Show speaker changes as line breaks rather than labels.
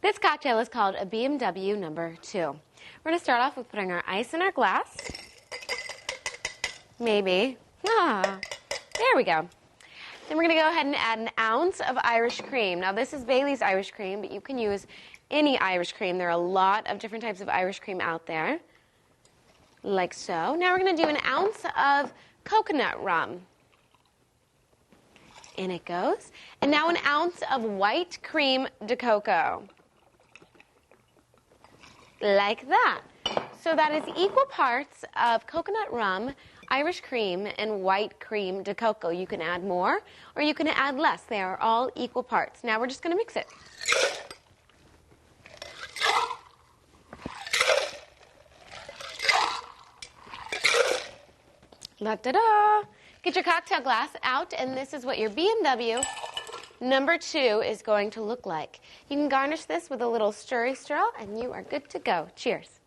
This cocktail is called a BMW number 2. We're going to start off with putting our ice in our glass. Maybe. There we go. Then we're going to go ahead and add an ounce of Irish cream. Now this is Bailey's Irish cream, but you can use any Irish cream. There are a lot of different types of Irish cream out there. Like so. Now we're going to do an ounce of coconut rum. In it goes. And now an ounce of white creme de cocoa. Like that. So that is equal parts of coconut rum, Irish cream, and white creme de cocoa. You can add more or you can add less. They are all equal parts. Now we're just going to mix it. La-da-da! Get your cocktail glass out, and this is what your BMW number 2 is going to look like. You can garnish this with a little stirry straw, and you are good to go. Cheers.